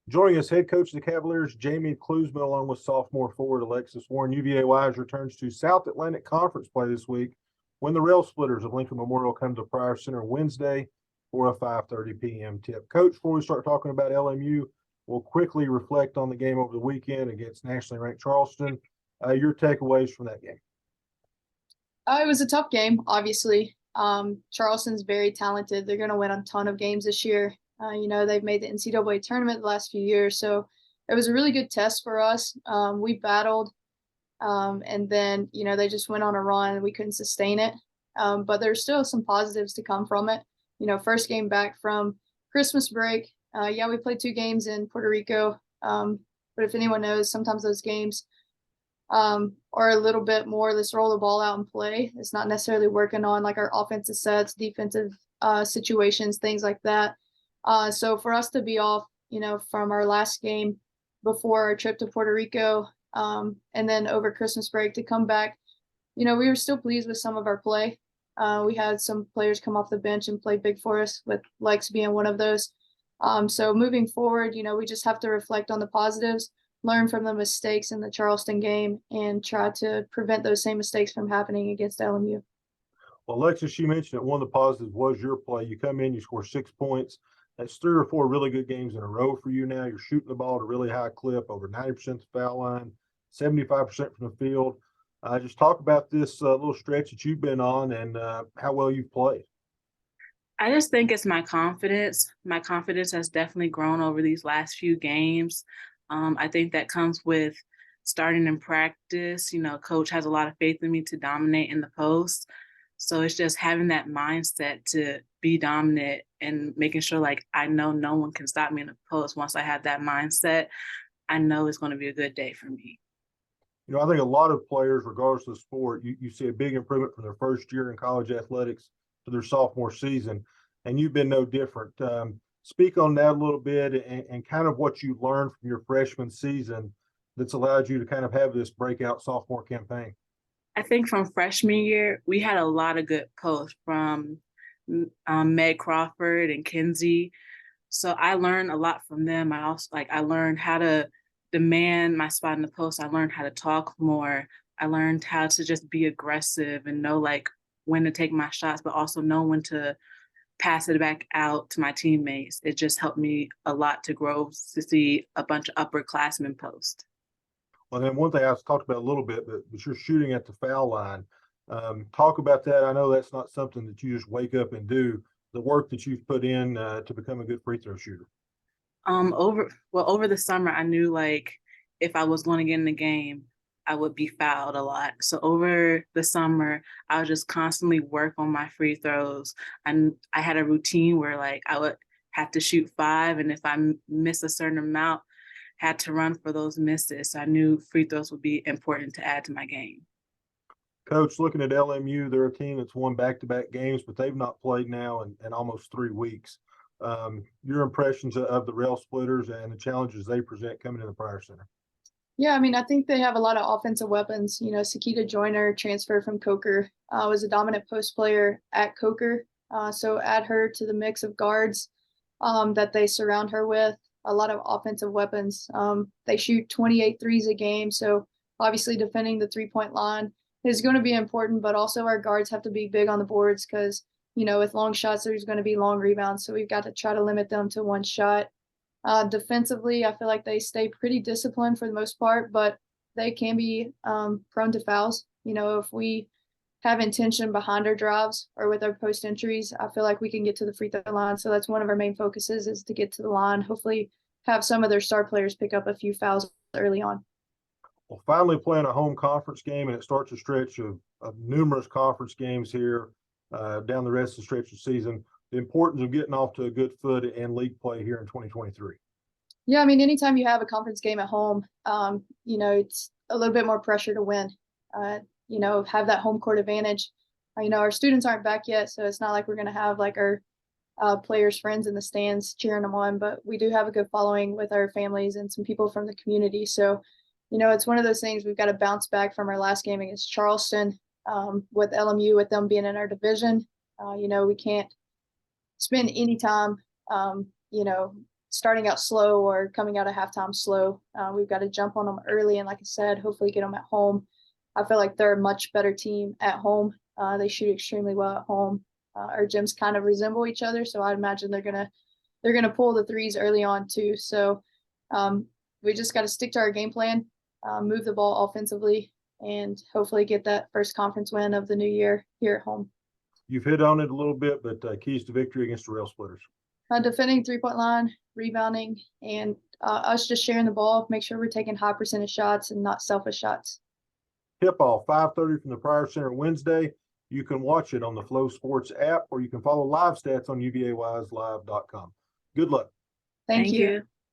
Joining us, head coach of the Cavaliers, Jamie Cluesman, along with sophomore forward Alexis Warren. UVA Wise returns to South Atlantic Conference play this week when the Rail Splitters of Lincoln Memorial come to Pryor Center Wednesday for a 5:30 p.m. tip. Coach, before we start talking about LMU, we'll quickly reflect on the game over the weekend against nationally ranked Charleston. Your takeaways from that game? It was a tough game, obviously. Charleston's very talented. They're going to win a ton of games this year. They've made the NCAA tournament the last few years, so it was a really good test for us. We battled, and then they just went on a run and we couldn't sustain it. But there's still some positives to come from it. First game back from Christmas break. We played 2 games in Puerto Rico. But if anyone knows, sometimes those games or a little bit more, let's roll the ball out and play. It's not necessarily working on like our offensive sets, defensive situations, things like that. So for us to be off, from our last game before our trip to Puerto Rico, and then over Christmas break to come back, we were still pleased with some of our play. We had some players come off the bench and play big for us, with Lex being one of those. So moving forward, we just have to reflect on the positives, learn from the mistakes in the Charleston game, and try to prevent those same mistakes from happening against LMU. Well, Alexis, you mentioned that one of the positives was your play. You come in, you score 6 points. That's 3 or 4 really good games in a row for you now. You're shooting the ball at a really high clip, over 90% the foul line, 75% from the field. Just talk about this little stretch that you've been on and how well you've played. I just think it's my confidence. My confidence has definitely grown over these last few games. I think that comes with starting in practice. Coach has a lot of faith in me to dominate in the post. So it's just having that mindset to be dominant and making sure I know no one can stop me in the post. Once I have that mindset, I know it's going to be a good day for me. I think a lot of players, regardless of the sport, you see a big improvement from their first year in college athletics to their sophomore season, and you've been no different. Speak on that a little bit and kind of what you learned from your freshman season that's allowed you to kind of have this breakout sophomore campaign. I think from freshman year, we had a lot of good posts from Meg Crawford and Kinsey. So I learned a lot from them. I learned how to demand my spot in the post. I learned how to talk more. I learned how to just be aggressive and know when to take my shots, but also know when to pass it back out to my teammates. It just helped me a lot to grow, to see a bunch of upperclassmen post. Well, then one thing I talked about a little bit, but you're shooting at the foul line. Talk about that. I know that's not something that you just wake up and do. The work that you've put in to become a good free throw shooter. Over the summer, I knew if I was going to get in the game, I would be fouled a lot. So over the summer, I would just constantly work on my free throws. And I had a routine where I would have to shoot 5, and if I miss a certain amount, had to run for those misses. So I knew free throws would be important to add to my game. Coach, looking at LMU, they're a team that's won back-to-back games, but they've not played now in almost 3 weeks. Your impressions of the Rail Splitters and the challenges they present coming to the Pryor Center? Yeah, I think they have a lot of offensive weapons. Sakita Joyner, transfer from Coker, was a dominant post player at Coker. So add her to the mix of guards that they surround her with. A lot of offensive weapons. They shoot 28 threes a game. So obviously defending the 3-point line is going to be important, but also our guards have to be big on the boards because, with long shots, there's going to be long rebounds. So we've got to try to limit them to 1 shot. Defensively, I feel like they stay pretty disciplined for the most part, but they can be prone to fouls. If we have intention behind our drives or with our post entries, I feel like we can get to the free throw line. So that's one of our main focuses, is to get to the line. Hopefully have some of their star players pick up a few fouls early on. Well, finally playing a home conference game, and it starts a stretch of numerous conference games here down the rest of the stretch of the season. The importance of getting off to a good foot in league play here in 2023. Yeah, anytime you have a conference game at home, it's a little bit more pressure to win. Have that home court advantage. Our students aren't back yet, so it's not like we're going to have our players' friends in the stands cheering them on, but we do have a good following with our families and some people from the community. So, it's one of those things we've got to bounce back from our last game against Charleston, with LMU, with them being in our division. We can't spend any time, starting out slow or coming out of halftime slow. We've got to jump on them early, and like I said, hopefully get them at home. I feel like they're a much better team at home. They shoot extremely well at home. Our gyms kind of resemble each other, so I imagine they're gonna pull the threes early on too. So we just got to stick to our game plan, move the ball offensively, and hopefully get that first conference win of the new year here at home. You've hit on it a little bit, but keys to victory against the Rail Splitters. Defending 3-point line, rebounding, and us just sharing the ball, make sure we're taking high percentage shots and not selfish shots. Tip-off 5:30 from the Pryor Center Wednesday. You can watch it on the Flow Sports app, or you can follow live stats on UVAWiseLive.com. Good luck. Thank you.